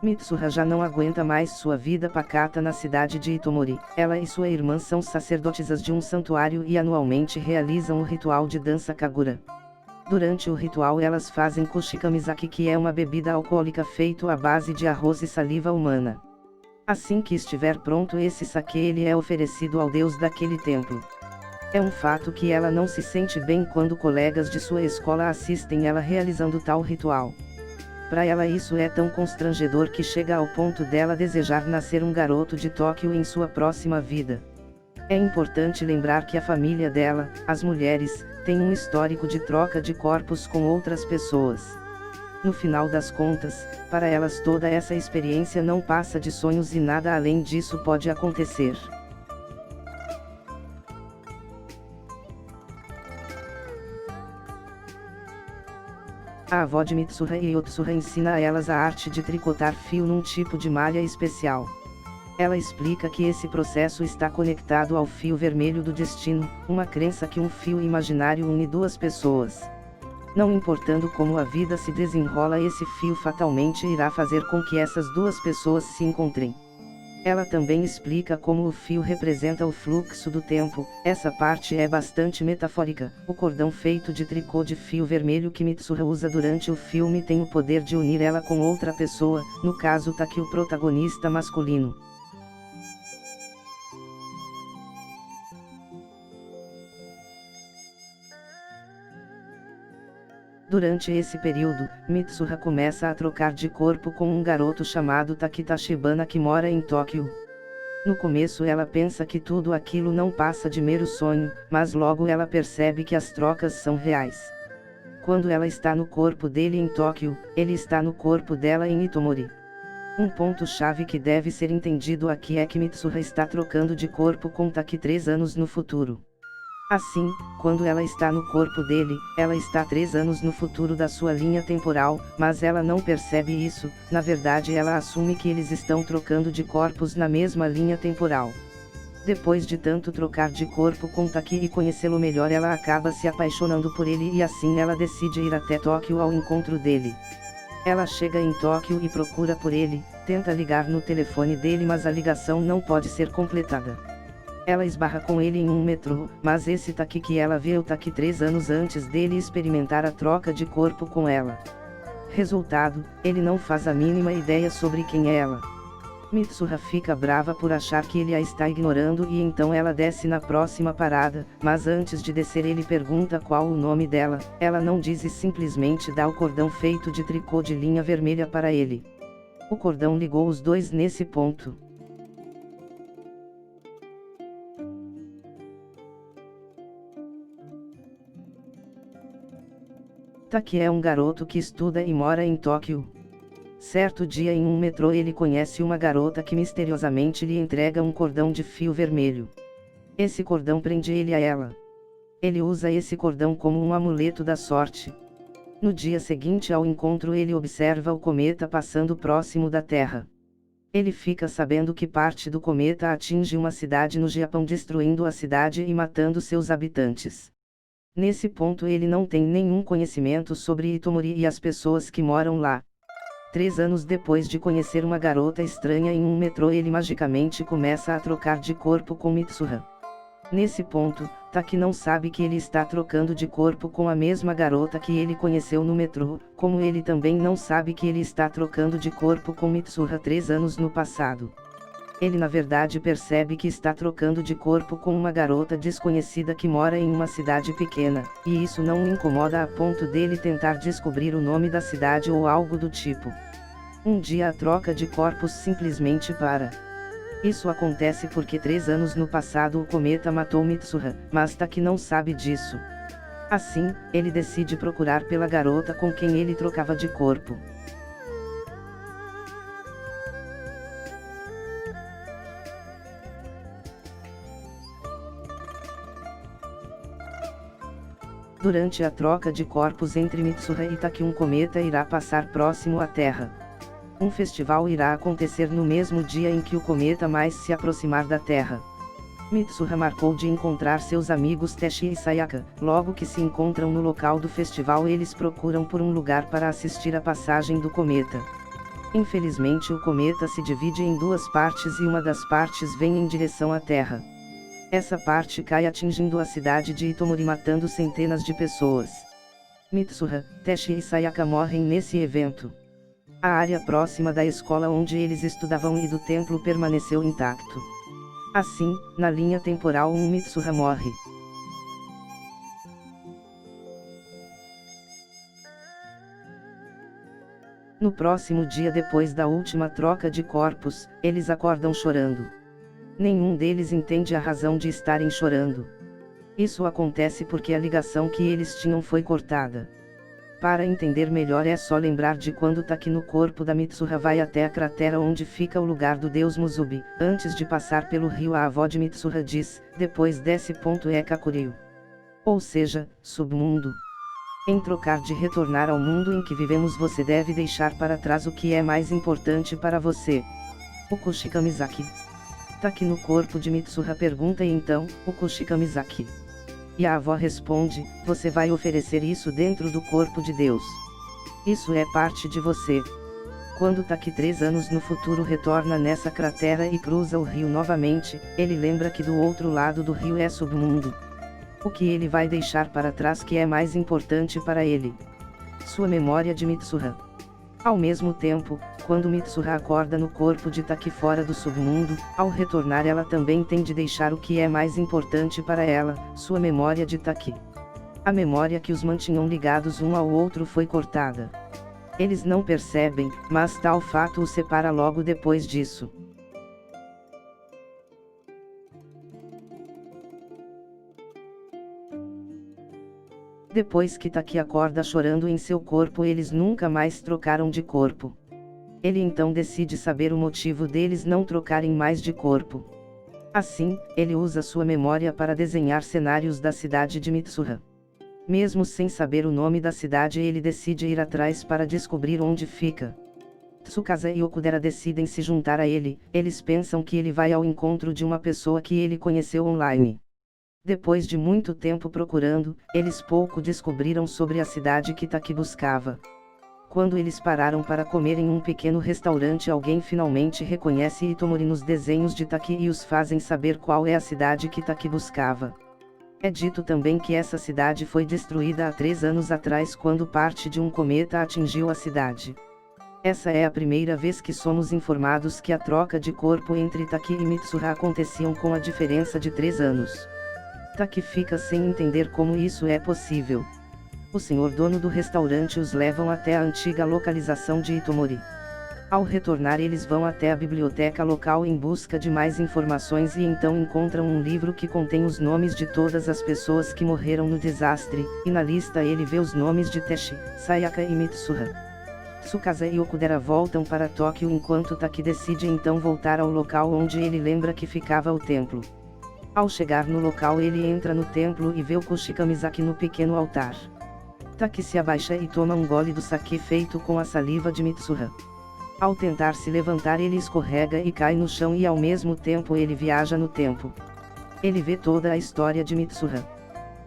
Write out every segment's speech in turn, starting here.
Mitsuha já não aguenta mais sua vida pacata na cidade de Itomori. Ela e sua irmã são sacerdotisas de um santuário e anualmente realizam o ritual de dança Kagura. Durante o ritual elas fazem kushikamizaki, que é uma bebida alcoólica feito à base de arroz e saliva humana. Assim que estiver pronto esse sake, ele é oferecido ao deus daquele templo. É um fato que ela não se sente bem quando colegas de sua escola assistem ela realizando tal ritual. Para ela isso é tão constrangedor que chega ao ponto dela desejar nascer um garoto de Tóquio em sua próxima vida. É importante lembrar que a família dela, as mulheres, tem um histórico de troca de corpos com outras pessoas. No final das contas, para elas toda essa experiência não passa de sonhos e nada além disso pode acontecer. A avó de Mitsuha e Yotsuha ensina a elas a arte de tricotar fio num tipo de malha especial. Ela explica que esse processo está conectado ao fio vermelho do destino, uma crença que um fio imaginário une duas pessoas. Não importando como a vida se desenrola, esse fio fatalmente irá fazer com que essas duas pessoas se encontrem. Ela também explica como o fio representa o fluxo do tempo. Essa parte é bastante metafórica. O cordão feito de tricô de fio vermelho que Mitsuha usa durante o filme tem o poder de unir ela com outra pessoa, no caso Taki, o protagonista masculino. Durante esse período, Mitsuha começa a trocar de corpo com um garoto chamado Taki Tachibana que mora em Tóquio. No começo ela pensa que tudo aquilo não passa de mero sonho, mas logo ela percebe que as trocas são reais. Quando ela está no corpo dele em Tóquio, ele está no corpo dela em Itomori. Um ponto-chave que deve ser entendido aqui é que Mitsuha está trocando de corpo com Taki 3 anos no futuro. Assim, quando ela está no corpo dele, ela está 3 anos no futuro da sua linha temporal, mas ela não percebe isso. Na verdade ela assume que eles estão trocando de corpos na mesma linha temporal. Depois de tanto trocar de corpo com Taki e conhecê-lo melhor, ela acaba se apaixonando por ele e assim ela decide ir até Tóquio ao encontro dele. Ela chega em Tóquio e procura por ele, tenta ligar no telefone dele, mas a ligação não pode ser completada. Ela esbarra com ele em um metrô, mas esse Taki que ela vê é o Taki 3 anos antes dele experimentar a troca de corpo com ela. Resultado, ele não faz a mínima ideia sobre quem é ela. Mitsuha fica brava por achar que ele a está ignorando e então ela desce na próxima parada, mas antes de descer ele pergunta qual o nome dela. Ela não diz e simplesmente dá o cordão feito de tricô de linha vermelha para ele. O cordão ligou os dois nesse ponto. Taki é um garoto que estuda e mora em Tóquio. Certo dia em um metrô ele conhece uma garota que misteriosamente lhe entrega um cordão de fio vermelho. Esse cordão prende ele a ela. Ele usa esse cordão como um amuleto da sorte. No dia seguinte ao encontro ele observa o cometa passando próximo da Terra. Ele fica sabendo que parte do cometa atinge uma cidade no Japão, destruindo a cidade e matando seus habitantes. Nesse ponto ele não tem nenhum conhecimento sobre Itomori e as pessoas que moram lá. 3 anos depois de conhecer uma garota estranha em um metrô, ele magicamente começa a trocar de corpo com Mitsuha. Nesse ponto, Taki não sabe que ele está trocando de corpo com a mesma garota que ele conheceu no metrô, como ele também não sabe que ele está trocando de corpo com Mitsuha 3 anos no passado. Ele na verdade percebe que está trocando de corpo com uma garota desconhecida que mora em uma cidade pequena, e isso não o incomoda a ponto dele tentar descobrir o nome da cidade ou algo do tipo. Um dia a troca de corpos simplesmente para. Isso acontece porque 3 anos no passado o cometa matou Mitsuha, mas Taki não sabe disso. Assim, ele decide procurar pela garota com quem ele trocava de corpo. Durante a troca de corpos entre Mitsuha e Taki, um cometa irá passar próximo à Terra. Um festival irá acontecer no mesmo dia em que o cometa mais se aproximar da Terra. Mitsuha marcou de encontrar seus amigos Teshi e Sayaka. Logo que se encontram no local do festival, eles procuram por um lugar para assistir à passagem do cometa. Infelizmente o cometa se divide em duas partes e uma das partes vem em direção à Terra. Essa parte cai atingindo a cidade de Itomori matando centenas de pessoas. Mitsuha, Teshi e Sayaka morrem nesse evento. A área próxima da escola onde eles estudavam e do templo permaneceu intacto. Assim, na linha temporal Mitsuha morre. No próximo dia depois da última troca de corpos, eles acordam chorando. Nenhum deles entende a razão de estarem chorando. Isso acontece porque a ligação que eles tinham foi cortada. Para entender melhor é só lembrar de quando Taki no corpo da Mitsuha vai até a cratera onde fica o lugar do deus Musubi. Antes de passar pelo rio a avó de Mitsuha diz, depois desce. É Kakuryu. Ou seja, submundo. Em trocar de retornar ao mundo em que vivemos você deve deixar para trás o que é mais importante para você. O Kushikamizaki. Taki no corpo de Mitsuha pergunta e então, o Kushikamizaki. E a avó responde, você vai oferecer isso dentro do corpo de Deus. Isso é parte de você. Quando Taki 3 anos no futuro retorna nessa cratera e cruza o rio novamente, ele lembra que do outro lado do rio é submundo. O que ele vai deixar para trás que é mais importante para ele? Sua memória de Mitsuha. Ao mesmo tempo, quando Mitsuha acorda no corpo de Taki fora do submundo, ao retornar ela também tem de deixar o que é mais importante para ela, sua memória de Taki. A memória que os mantinham ligados um ao outro foi cortada. Eles não percebem, mas tal fato os separa logo depois disso. Depois que Taki acorda chorando em seu corpo eles nunca mais trocaram de corpo. Ele então decide saber o motivo deles não trocarem mais de corpo. Assim, ele usa sua memória para desenhar cenários da cidade de Mitsuha. Mesmo sem saber o nome da cidade ele decide ir atrás para descobrir onde fica. Tsukasa e Okudera decidem se juntar a ele, eles pensam que ele vai ao encontro de uma pessoa que ele conheceu online. Depois de muito tempo procurando, eles pouco descobriram sobre a cidade que Taki buscava. Quando eles pararam para comer em um pequeno restaurante alguém finalmente reconhece Itomori nos desenhos de Taki e os fazem saber qual é a cidade que Taki buscava. É dito também que essa cidade foi destruída há 3 anos atrás quando parte de um cometa atingiu a cidade. Essa é a primeira vez que somos informados que a troca de corpo entre Taki e Mitsuha aconteciam com a diferença de 3 anos. Taki fica sem entender como isso é possível. O senhor dono do restaurante os levam até a antiga localização de Itomori. Ao retornar eles vão até a biblioteca local em busca de mais informações e então encontram um livro que contém os nomes de todas as pessoas que morreram no desastre, e na lista ele vê os nomes de Teshi, Sayaka e Mitsuha. Tsukasa e Okudera voltam para Tóquio enquanto Taki decide então voltar ao local onde ele lembra que ficava o templo. Ao chegar no local ele entra no templo e vê o Kushikamizaki no pequeno altar. Taki se abaixa e toma um gole do sake feito com a saliva de Mitsuha. Ao tentar se levantar ele escorrega e cai no chão e ao mesmo tempo ele viaja no tempo. Ele vê toda a história de Mitsuha.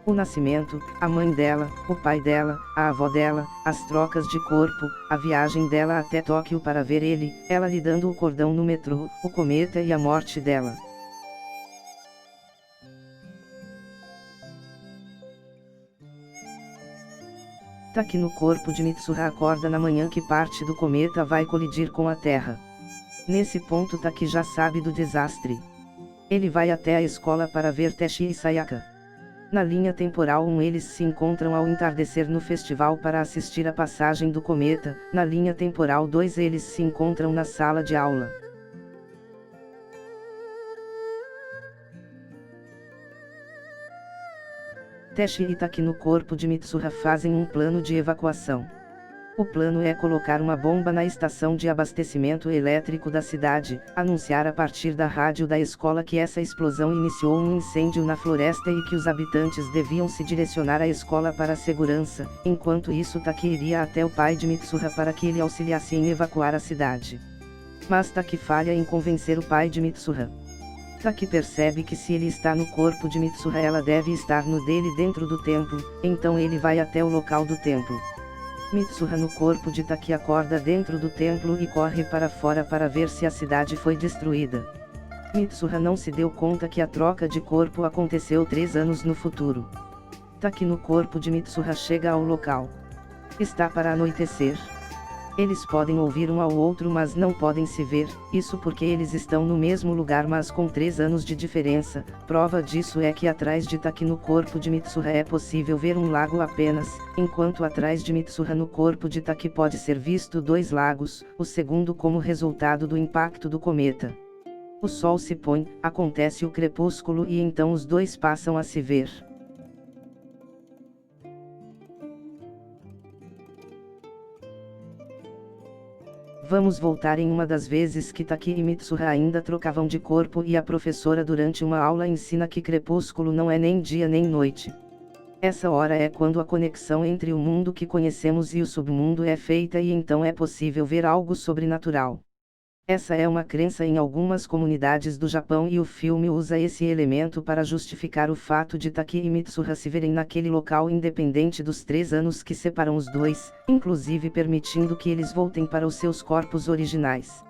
O nascimento, a mãe dela, o pai dela, a avó dela, as trocas de corpo, a viagem dela até Tóquio para ver ele, ela lhe dando o cordão no metrô, o cometa e a morte dela. Taki no corpo de Mitsuha acorda na manhã que parte do cometa vai colidir com a Terra. Nesse ponto Taki já sabe do desastre. Ele vai até a escola para ver Teshi e Sayaka. Na linha temporal 1 eles se encontram ao entardecer no festival para assistir a passagem do cometa, na linha temporal 2 eles se encontram na sala de aula. Teshi e Taki no corpo de Mitsuha fazem um plano de evacuação. O plano é colocar uma bomba na estação de abastecimento elétrico da cidade, anunciar a partir da rádio da escola que essa explosão iniciou um incêndio na floresta e que os habitantes deviam se direcionar à escola para a segurança, enquanto isso Taki iria até o pai de Mitsuha para que ele auxiliasse em evacuar a cidade. Mas Taki falha em convencer o pai de Mitsuha. Taki percebe que se ele está no corpo de Mitsuha ela deve estar no dele dentro do templo, então ele vai até o local do templo. Mitsuha no corpo de Taki acorda dentro do templo e corre para fora para ver se a cidade foi destruída. Mitsuha não se deu conta que a troca de corpo aconteceu 3 anos no futuro. Taki no corpo de Mitsuha chega ao local. Está para anoitecer. Eles podem ouvir um ao outro mas não podem se ver, isso porque eles estão no mesmo lugar mas com 3 anos de diferença. Prova disso é que atrás de Taki no corpo de Mitsuha é possível ver um lago apenas, enquanto atrás de Mitsuha no corpo de Taki pode ser visto 2 lagos, o segundo como resultado do impacto do cometa. O sol se põe, acontece o crepúsculo e então os dois passam a se ver. Vamos voltar em uma das vezes que Taki e Mitsuha ainda trocavam de corpo e a professora durante uma aula ensina que crepúsculo não é nem dia nem noite. Essa hora é quando a conexão entre o mundo que conhecemos e o submundo é feita e então é possível ver algo sobrenatural. Essa é uma crença em algumas comunidades do Japão e o filme usa esse elemento para justificar o fato de Taki e Mitsuha se verem naquele local independente dos 3 anos que separam os dois, inclusive permitindo que eles voltem para os seus corpos originais.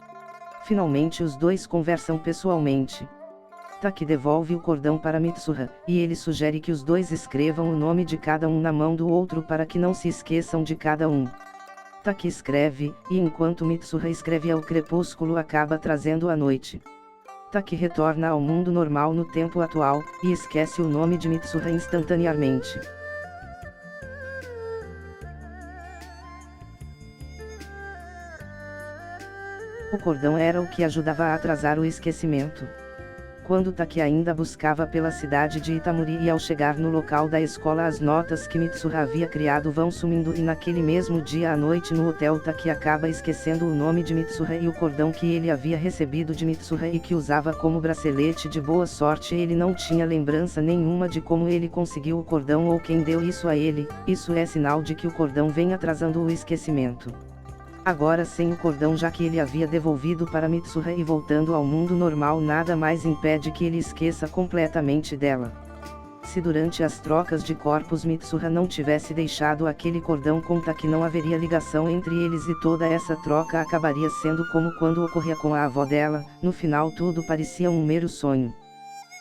Finalmente os dois conversam pessoalmente. Taki devolve o cordão para Mitsuha, e ele sugere que os dois escrevam o nome de cada um na mão do outro para que não se esqueçam de cada um. Taki escreve, e enquanto Mitsuha escreve o crepúsculo acaba trazendo a noite. Taki retorna ao mundo normal no tempo atual, e esquece o nome de Mitsuha instantaneamente. O cordão era o que ajudava a atrasar o esquecimento. Quando Taki ainda buscava pela cidade de Itamuri e ao chegar no local da escola as notas que Mitsuha havia criado vão sumindo e naquele mesmo dia à noite no hotel Taki acaba esquecendo o nome de Mitsuha e o cordão que ele havia recebido de Mitsuha e que usava como bracelete de boa sorte. Ele não tinha lembrança nenhuma de como ele conseguiu o cordão ou quem deu isso a ele, isso é sinal de que o cordão vem atrasando o esquecimento. Agora sem o cordão já que ele havia devolvido para Mitsuha e voltando ao mundo normal nada mais impede que ele esqueça completamente dela. Se durante as trocas de corpos Mitsuha não tivesse deixado aquele cordão com Taki não haveria ligação entre eles e toda essa troca acabaria sendo como quando ocorria com a avó dela, no final tudo parecia um mero sonho.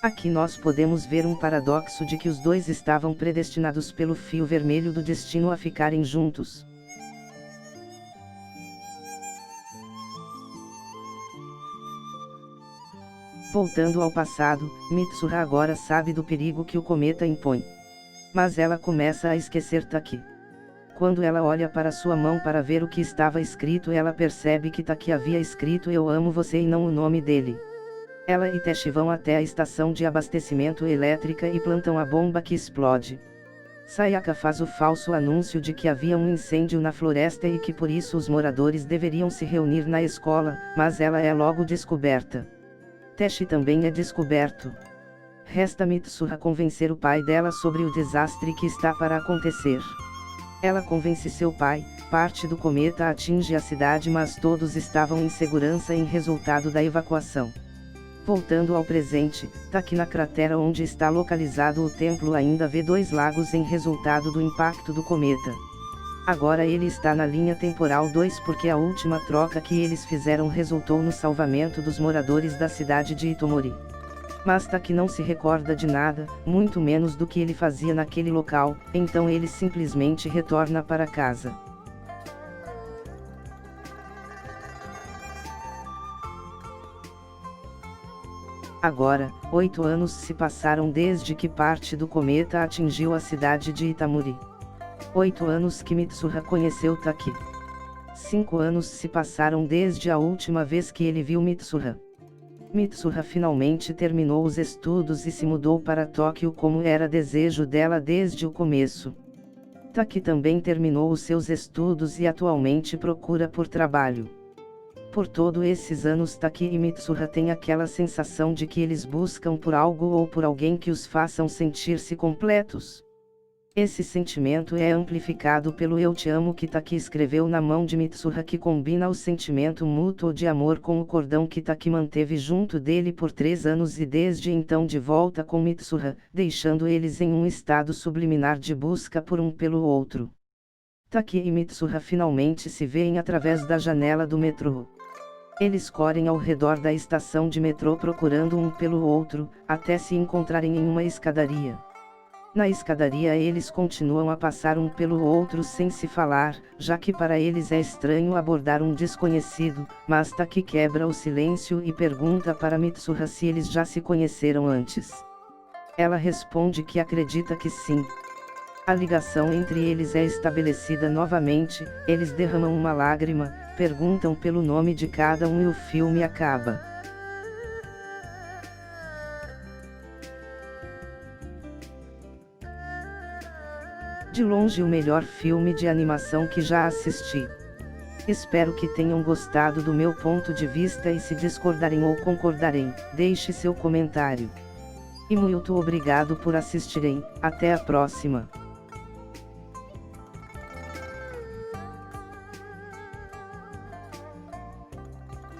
Aqui nós podemos ver um paradoxo de que os dois estavam predestinados pelo fio vermelho do destino a ficarem juntos. Voltando ao passado, Mitsuha agora sabe do perigo que o cometa impõe. Mas ela começa a esquecer Taki. Quando ela olha para sua mão para ver o que estava escrito ela percebe que Taki havia escrito "Eu amo você" e não o nome dele. Ela e Teshi vão até a estação de abastecimento elétrica e plantam a bomba que explode. Sayaka faz o falso anúncio de que havia um incêndio na floresta e que por isso os moradores deveriam se reunir na escola, mas ela é logo descoberta. Teshi também é descoberto. Resta Mitsuha convencer o pai dela sobre o desastre que está para acontecer. Ela convence seu pai, parte do cometa atinge a cidade mas todos estavam em segurança em resultado da evacuação. Voltando ao presente, Taki na cratera onde está localizado o templo ainda vê 2 lagos em resultado do impacto do cometa. Agora ele está na linha temporal 2 porque a última troca que eles fizeram resultou no salvamento dos moradores da cidade de Itomori. Mas Taki não se recorda de nada, muito menos do que ele fazia naquele local, então ele simplesmente retorna para casa. Agora, 8 anos se passaram desde que parte do cometa atingiu a cidade de Itamuri. 8 anos que Mitsuha conheceu Taki. 5 anos se passaram desde a última vez que ele viu Mitsuha. Mitsuha finalmente terminou os estudos e se mudou para Tóquio como era desejo dela desde o começo. Taki também terminou os seus estudos e atualmente procura por trabalho. Por todos esses anos Taki e Mitsuha têm aquela sensação de que eles buscam por algo ou por alguém que os façam sentir-se completos. Esse sentimento é amplificado pelo "Eu te amo" que Taki escreveu na mão de Mitsuha que combina o sentimento mútuo de amor com o cordão que Taki manteve junto dele por 3 anos e desde então de volta com Mitsuha, deixando eles em um estado subliminar de busca por um pelo outro. Taki e Mitsuha finalmente se veem através da janela do metrô. Eles correm ao redor da estação de metrô procurando um pelo outro, até se encontrarem em uma escadaria. Na escadaria eles continuam a passar um pelo outro sem se falar, já que para eles é estranho abordar um desconhecido, mas Taki quebra o silêncio e pergunta para Mitsuha se eles já se conheceram antes. Ela responde que acredita que sim. A ligação entre eles é estabelecida novamente, eles derramam uma lágrima, perguntam pelo nome de cada um e o filme acaba. De longe o melhor filme de animação que já assisti. Espero que tenham gostado do meu ponto de vista e se discordarem ou concordarem, deixe seu comentário. E muito obrigado por assistirem, até a próxima.